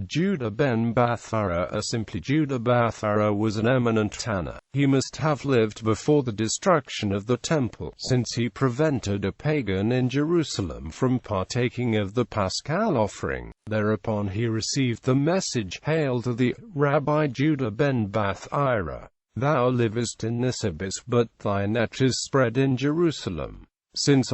Judah ben Bathyra, or simply Judah Bathyra, was an eminent tanna. He must have lived before the destruction of the temple, since he prevented a pagan in Jerusalem from partaking of the Paschal offering. Thereupon he received the message, "Hail to thee, Rabbi Judah ben Bathyra! Thou livest in Nisibis, but thy net is spread in Jerusalem." Since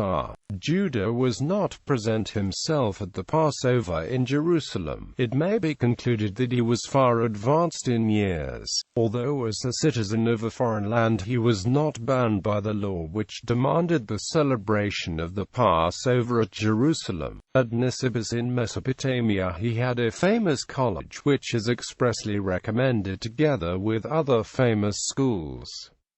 Judah was not present himself at the Passover in Jerusalem, it may be concluded that he was far advanced in years, although as a citizen of a foreign land he was not bound by the law which demanded the celebration of the Passover at Jerusalem. At Nisibis in Mesopotamia he had a famous college which is expressly recommended together with other famous schools.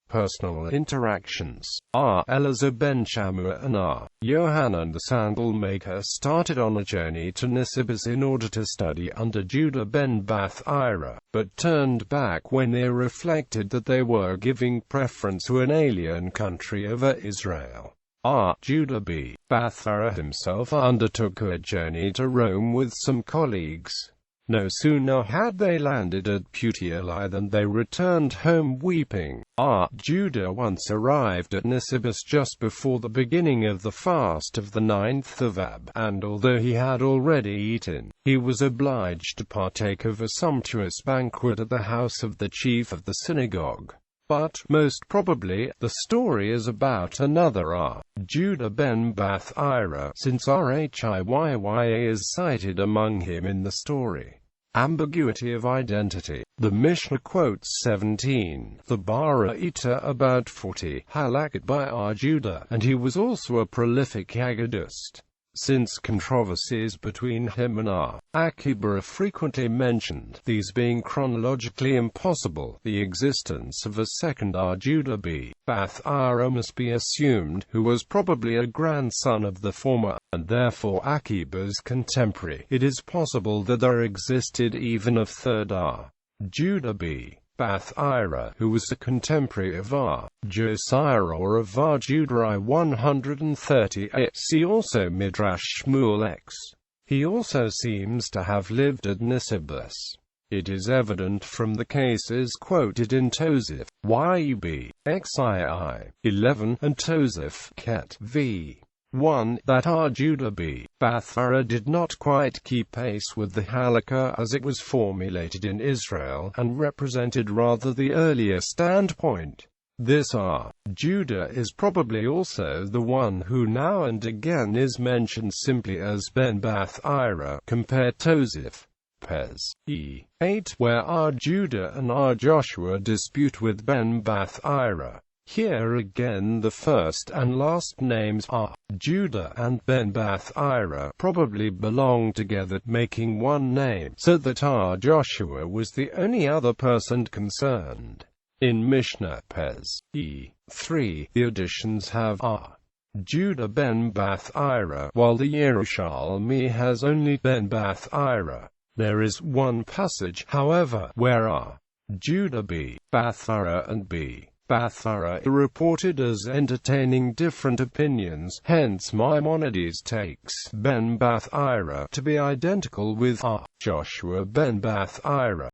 Personal interactions. Elazar ben Shammua and Yohanan the sandal maker started on a journey to Nisibis in order to study under Judah ben Bathyra, but turned back when they reflected that they were giving preference to an alien country over Israel. Judah b. Bathyra himself undertook a journey to Rome with some colleagues. No sooner had they landed at Puteoli than they returned home weeping. Judah once arrived at Nisibis just before the beginning of the fast of the 9th of Ab, and although he had already eaten, he was obliged to partake of a sumptuous banquet at the house of the chief of the synagogue. But, most probably, the story is about another Judah ben Bathyra, since Rhiyya is cited among him in the story. Ambiguity of identity. The Mishnah quotes 17, the Baraita about 40, halakot by Judah, and he was also a prolific Aggadist. Since controversies between him and Akiba are frequently mentioned, these being chronologically impossible, the existence of a second Judah b. Bathyra must be assumed, who was probably a grandson of the former, and therefore Akiba's contemporary. It is possible that there existed even a third Judah b. Bathyra, who was a contemporary of Josiah or of Judah 138. See also Midrash Shmuel X. He also seems to have lived at Nisibis. It is evident from the cases quoted in Tosef, Yub, Xii, 11, and Tosef, Ket v. 1, that Judah b. Bathyra did not quite keep pace with the halakha as it was formulated in Israel, and represented rather the earlier standpoint. This Judah is probably also the one who now and again is mentioned simply as ben Bathyra. Compare Tosef, Pez. E. 8, where Judah and Joshua dispute with ben Bathyra. Here again the first and last names Judah and ben Bathyra probably belong together, making one name, so that Joshua was the only other person concerned. In Mishnah Pez. E. 3, the additions have Judah ben Bathyra, while the Yerushalmi has only ben Bathyra. There is one passage, however, where Judah b. Bathyra and b. Bathyra are reported as entertaining different opinions, hence Maimonides takes ben Bathyra to be identical with Joshua ben Bathyra.